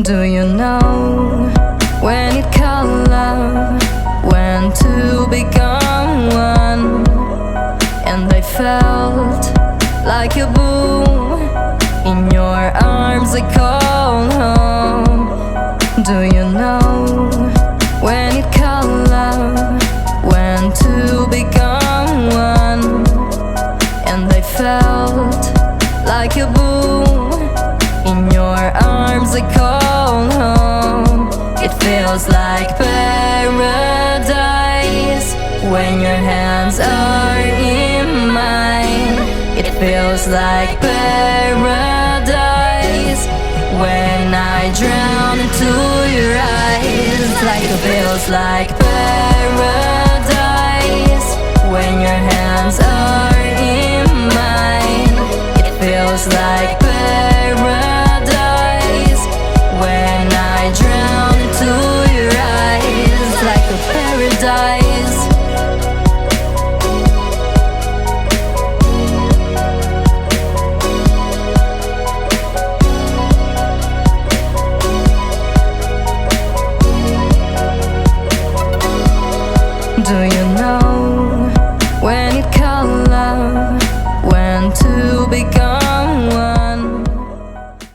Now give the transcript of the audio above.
Do you know when it called love, when to become one? And I felt like a boom in your arms, I call home. Do you know when it called love, when to become one? And I felt like a boom in your arms, I call home. It feels like paradise when your hands are in mine. It feels like paradise when I drown into your eyes. Like it feels like paradise when your hands are in mine. It feels like paradise when I drown into your eyes. Like a paradise. Do you know